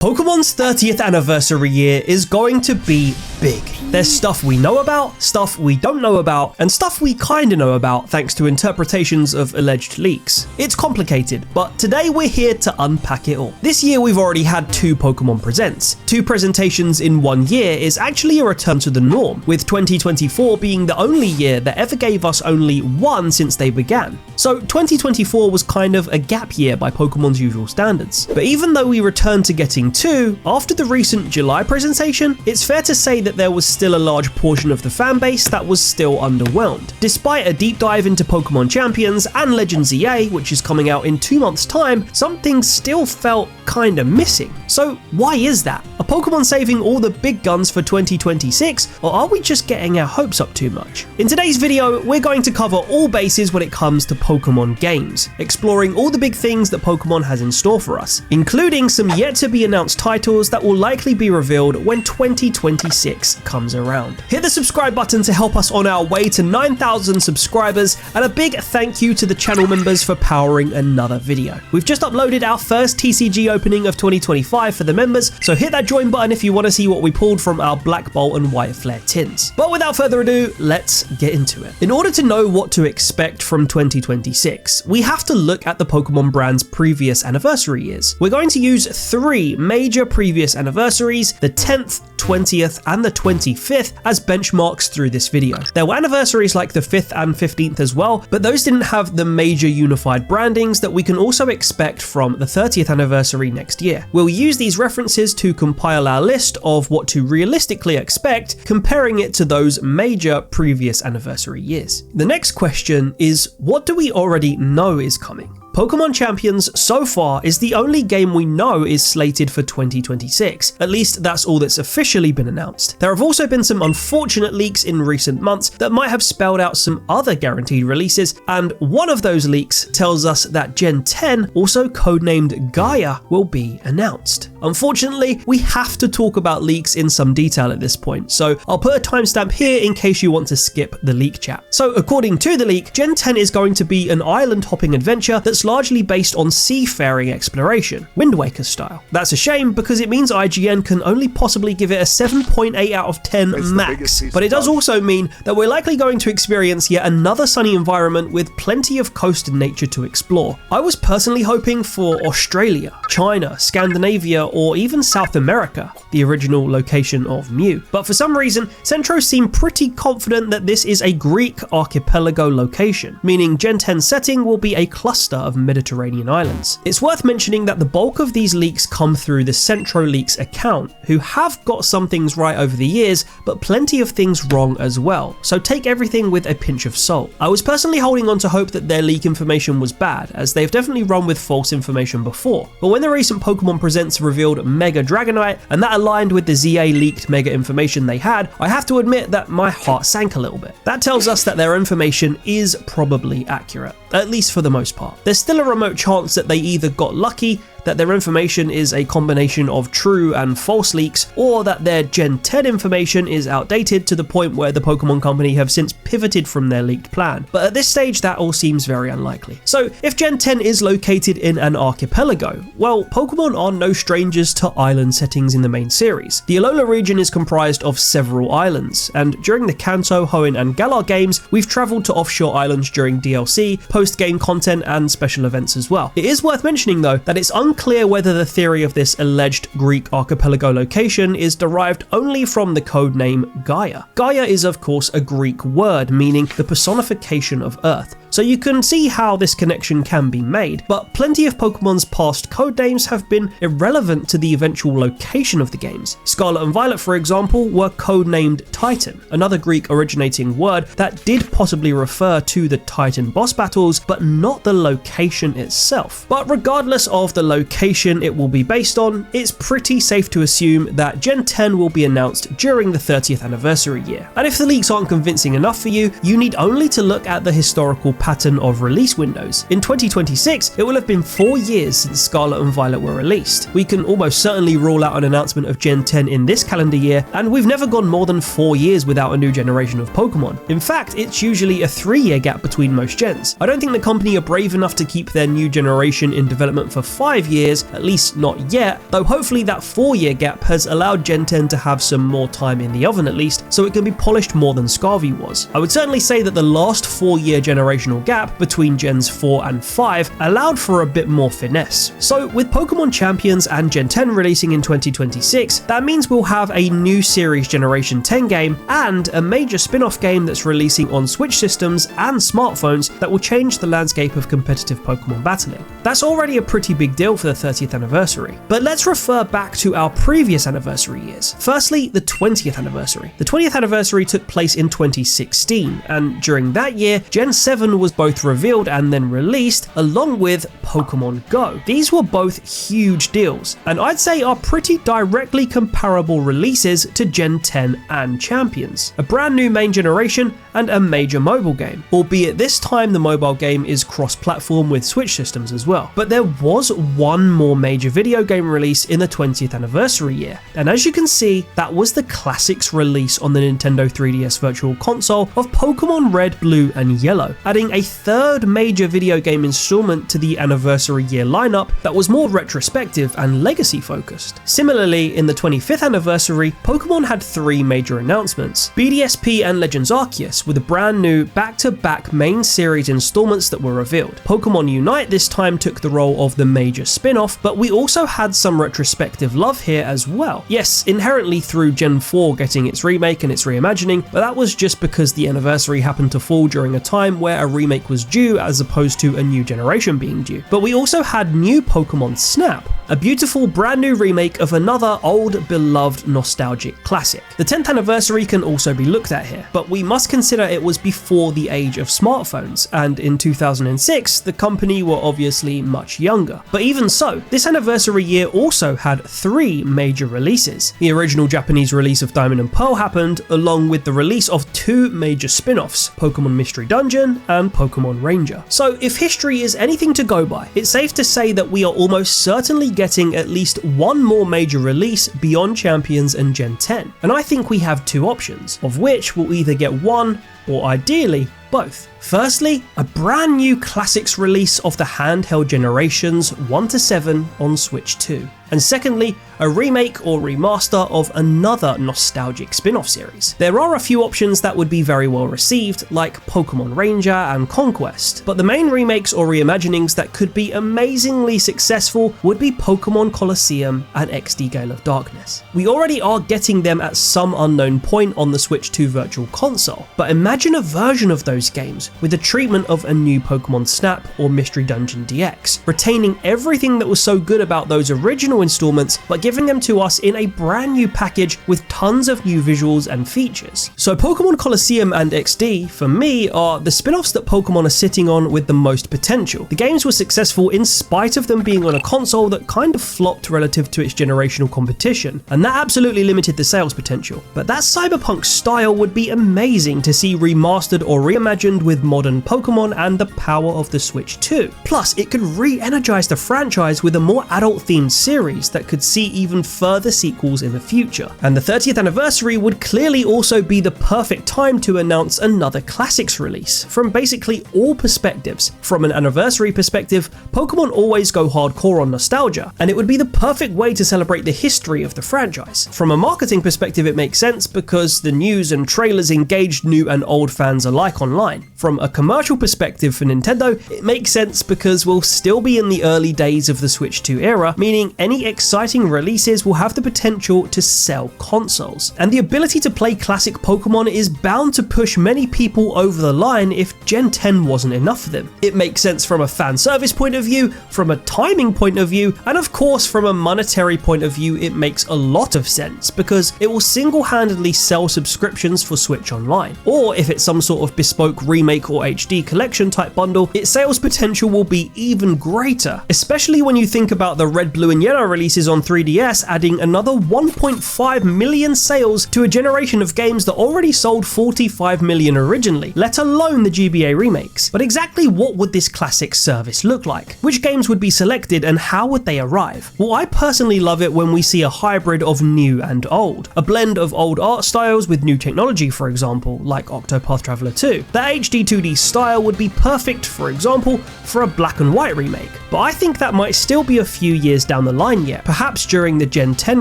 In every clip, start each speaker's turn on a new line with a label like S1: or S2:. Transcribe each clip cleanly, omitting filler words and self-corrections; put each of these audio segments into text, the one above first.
S1: Pokemon's 30th anniversary year is going to be big. There's stuff we know about, stuff we don't know about, and stuff we kinda know about thanks to interpretations of alleged leaks. It's complicated, but today we're here to unpack it all. This year we've already had 2 Pokemon Presents. 2 presentations in 1 year is actually a return to the norm, with 2024 being the only year that ever gave us only 1 since they began. So 2024 was kind of a gap year by Pokemon's usual standards. But even though we returned to getting 2, after the recent July presentation, it's fair to say that there was still a large portion of the fanbase that was still underwhelmed. Despite a deep dive into Pokemon Champions and Legends EA, which is coming out in 2 months' time, something still felt kinda missing. So why is that? Are Pokemon saving all the big guns for 2026, or are we just getting our hopes up too much? In today's video, we're going to cover all bases when it comes to Pokemon games, exploring all the big things that Pokemon has in store for us, including some yet to be announced titles that will likely be revealed when 2026 comes around. Hit the subscribe button to help us on our way to 9,000 subscribers, and a big thank you to the channel members for powering another video. We've just uploaded our first TCG opening of 2025 for the members, so hit that join button if you want to see what we pulled from our Black Bolt and White Flare tins. But without further ado, let's get into it. In order to know what to expect from 2026, we have to look at the Pokemon brand's previous anniversary years. We're going to use 3 major previous anniversaries, the 10th, 20th, and the 25th as benchmarks through this video. There were anniversaries like the 5th and 15th as well, but those didn't have the major unified brandings that we can also expect from the 30th anniversary next year. We'll use these references to compile our list of what to realistically expect, comparing it to those major previous anniversary years. The next question is, what do we already know is coming? Pokémon Champions so far is the only game we know is slated for 2026, at least that's all that's officially been announced. There have also been some unfortunate leaks in recent months that might have spelled out some other guaranteed releases, and one of those leaks tells us that Gen 10, also codenamed Gaia, will be announced. Unfortunately, we have to talk about leaks in some detail at this point, so I'll put a timestamp here in case you want to skip the leak chat. So according to the leak, Gen 10 is going to be an island hopping adventure that's largely based on seafaring exploration, Wind Waker style. That's a shame because it means IGN can only possibly give it a 7.8 out of 10 max, but it does also mean that we're likely going to experience yet another sunny environment with plenty of coast and nature to explore. I was personally hoping for Australia, China, Scandinavia, or even South America, the original location of Mew, but for some reason Centro seemed pretty confident that this is a Greek archipelago location, meaning Gen 10's setting will be a cluster of Mediterranean islands. It's worth mentioning that the bulk of these leaks come through the Centro Leaks account, who have got some things right over the years, but plenty of things wrong as well, so take everything with a pinch of salt. I was personally holding on to hope that their leak information was bad, as they've definitely run with false information before, but when the recent Pokemon Presents revealed Mega Dragonite, and that aligned with the ZA leaked Mega information they had, I have to admit that my heart sank a little bit. That tells us that their information is probably accurate, at least for the most part. There's still a remote chance that they either got lucky, that their information is a combination of true and false leaks, or that their Gen 10 information is outdated to the point where the Pokemon Company have since pivoted from their leaked plan. But at this stage, that all seems very unlikely. So if Gen 10 is located in an archipelago, well, Pokemon are no strangers to island settings in the main series. The Alola region is comprised of several islands, and during the Kanto, Hoenn, and Galar games, we've travelled to offshore islands during DLC, post-game content, and special events as well. It is worth mentioning though that it's unclear whether the theory of this alleged Greek archipelago location is derived only from the codename Gaia. Gaia is of course a Greek word meaning the personification of Earth, so you can see how this connection can be made, but plenty of Pokemon's past codenames have been irrelevant to the eventual location of the games. Scarlet and Violet, for example, were codenamed Titan, another Greek originating word that did possibly refer to the Titan boss battles, but not the location itself. But regardless of the location it will be based on, it's pretty safe to assume that Gen 10 will be announced during the 30th anniversary year. And if the leaks aren't convincing enough for you, you need only to look at the historical pattern of release windows. In 2026, it will have been 4 years since Scarlet and Violet were released. We can almost certainly rule out an announcement of Gen 10 in this calendar year, and we've never gone more than 4 years without a new generation of Pokémon. In fact, it's usually a 3-year gap between most gens. I don't think the company are brave enough to keep their new generation in development for 5 years, at least not yet, though hopefully that 4-year gap has allowed Gen 10 to have some more time in the oven at least, so it can be polished more than Scarvy was. I would certainly say that the last 4-year generational gap between Gens 4 and 5 allowed for a bit more finesse. So with Pokémon Champions and Gen 10 releasing in 2026, that means we'll have a new series Generation 10 game and a major spin-off game that's releasing on Switch systems and smartphones that will change the landscape of competitive Pokémon battling. That's already a pretty big deal for the 30th anniversary. But let's refer back to our previous anniversary years. Firstly, the 20th anniversary. The 20th anniversary took place in 2016, and during that year, Gen 7 was both revealed and then released, along with Pokémon Go. These were both huge deals, and I'd say are pretty directly comparable releases to Gen 10 and Champions. A brand new main generation and a major mobile game, albeit this time the mobile game is cross-platform with Switch systems as well. But there was one more major video game release in the 20th anniversary year, and as you can see, that was the Classics release on the Nintendo 3DS Virtual Console of Pokémon Red, Blue and Yellow, adding a third major video game installment to the anniversary year lineup that was more retrospective and legacy focused. Similarly, in the 25th anniversary, Pokémon had 3 major announcements. BDSP and Legends Arceus with a brand new back-to-back main series installments that were revealed. Pokémon Unite this time took the role of the major spin-off, but we also had some retrospective love here as well. Yes, inherently through Gen 4 getting its remake and its reimagining, but that was just because the anniversary happened to fall during a time where a remake was due as opposed to a new generation being due. But we also had new Pokémon Snap, a beautiful brand new remake of another old beloved nostalgic classic. The 10th anniversary can also be looked at here, but we must consider it was before the age of smartphones, and in 2006 the company were obviously much younger. But even so, this anniversary year also had 3 major releases. The original Japanese release of Diamond and Pearl happened, along with the release of 2 major spin-offs, Pokémon Mystery Dungeon and Pokémon Ranger. So if history is anything to go by, it's safe to say that we are almost certainly getting at least one more major release beyond Champions and Gen 10. And I think we have 2 options, of which we'll either get one or ideally both. Firstly, a brand new Classics release of the handheld generations 1 to 7 on Switch 2. And secondly, a remake or remaster of another nostalgic spin-off series. There are a few options that would be very well received, like Pokémon Ranger and Conquest, but the main remakes or reimaginings that could be amazingly successful would be Pokémon Colosseum and XD Gale of Darkness. We already are getting them at some unknown point on the Switch 2 Virtual Console, but imagine a version of those games with the treatment of a new Pokémon Snap or Mystery Dungeon DX, retaining everything that was so good about those original installments, but giving them to us in a brand new package with tons of new visuals and features. So Pokémon Colosseum and XD, for me, are the spin-offs that Pokémon are sitting on with the most potential. The games were successful in spite of them being on a console that kind of flopped relative to its generational competition, and that absolutely limited the sales potential. But that cyberpunk style would be amazing to see remastered or reimagined with modern Pokémon and the power of the Switch 2. Plus, it could re-energize the franchise with a more adult-themed series that could see even further sequels in the future. And the 30th anniversary would clearly also be the perfect time to announce another Classics release, from basically all perspectives. From an anniversary perspective, Pokémon always go hardcore on nostalgia, and it would be the perfect way to celebrate the history of the franchise. From a marketing perspective, it makes sense because the news and trailers engaged new and old fans alike online. From a commercial perspective for Nintendo, it makes sense because we'll still be in the early days of the Switch 2 era, meaning any exciting releases will have the potential to sell consoles. And the ability to play classic Pokémon is bound to push many people over the line if Gen 10 wasn't enough for them. It makes sense from a fan service point of view, from a timing point of view, and of course from a monetary point of view it makes a lot of sense because it will single-handedly sell subscriptions for Switch Online. Or if it's some sort of bespoke bespoke remake or HD collection type bundle, its sales potential will be even greater, especially when you think about the red, blue and yellow releases on 3DS adding another 1.5 million sales to a generation of games that already sold 45 million originally, let alone the GBA remakes. But exactly what would this classic service look like? Which games would be selected and how would they arrive? Well, I personally love it when we see a hybrid of new and old. A blend of old art styles with new technology, for example, like Octopath Traveler 2. The HD 2D style would be perfect, for example, for a black and white remake. But I think that might still be a few years down the line yet, perhaps during the Gen 10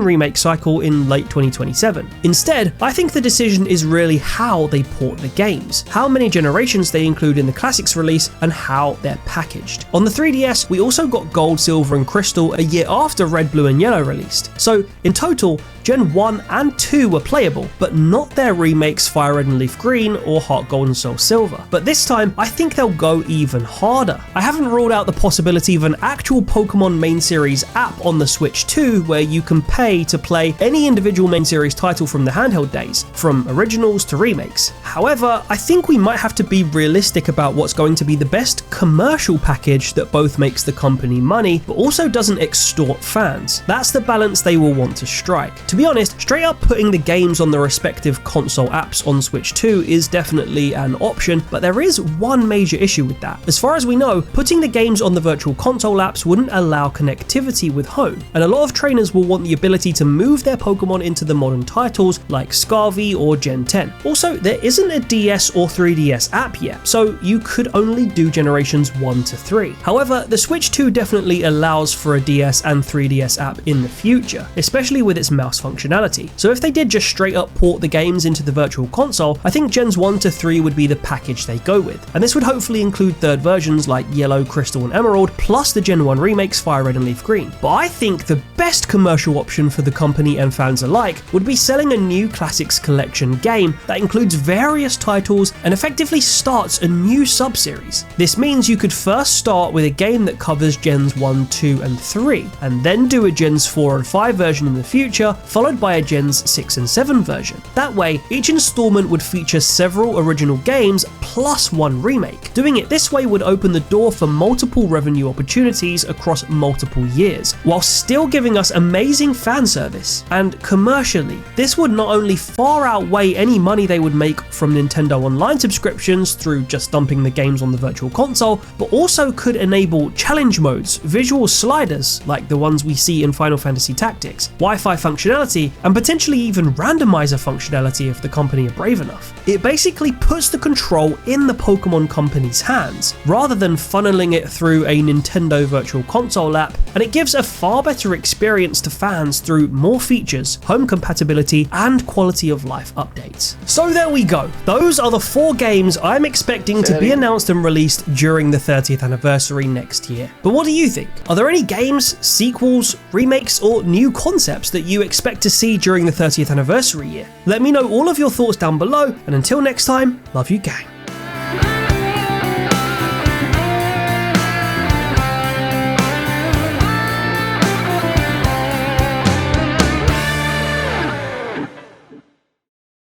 S1: remake cycle in late 2027. Instead, I think the decision is really how they port the games, how many generations they include in the classics release, and how they're packaged. On the 3DS, we also got Gold, Silver and Crystal a year after Red, Blue and Yellow released. So in total, Gen 1 and 2 were playable, but not their remakes Fire Red and Leaf Green or Heart Gold and Soul Silver. But this time, I think they'll go even harder. I haven't ruled out the possibility of an actual Pokémon main series app on the Switch 2 where you can pay to play any individual main series title from the handheld days, from originals to remakes. However, I think we might have to be realistic about what's going to be the best commercial package that both makes the company money, but also doesn't extort fans. That's the balance they will want to strike. To be honest, straight up putting the games on the respective console apps on Switch 2 is definitely an option, but there is one major issue with that. As far as we know, putting the games on the virtual console apps wouldn't allow connectivity with home, and a lot of trainers will want the ability to move their Pokemon into the modern titles like Scarvy or Gen 10. Also, there isn't a DS or 3DS app yet, so you could only do generations 1 to 3. However, the Switch 2 definitely allows for a DS and 3DS app in the future, especially with its mouse functionality. So if they did just straight up port the games into the virtual console, I think Gens 1 to 3 would be the package they go with, and this would hopefully include third versions like Yellow, Crystal and Emerald, plus the Gen 1 remakes Fire Red and Leaf Green. But I think the best commercial option for the company and fans alike would be selling a new Classics Collection game that includes various titles and effectively starts a new sub-series. This means you could first start with a game that covers Gens 1, 2 and 3, and then do a Gens 4 and 5 version in the future, followed by a Gens 6 and 7 version. That way, each installment would feature several original games plus one remake. Doing it this way would open the door for multiple revenue opportunities across multiple years, while still giving us amazing fan service. And commercially, this would not only far outweigh any money they would make from Nintendo Online subscriptions through just dumping the games on the virtual console, but also could enable challenge modes, visual sliders like the ones we see in Final Fantasy Tactics, Wi-Fi functionality, and potentially even randomizer functionality if the company are brave enough. It basically puts the control in the Pokemon company's hands, rather than funneling it through a Nintendo Virtual Console app, and it gives a far better experience to fans through more features, home compatibility, and quality of life updates. So there we go. Those are the 4 games I'm expecting to be announced and released during the 30th anniversary next year. But what do you think? Are there any games, sequels, remakes, or new concepts that you expect to see during the 30th anniversary year? Let me know all of your thoughts down below, and until next time, love you,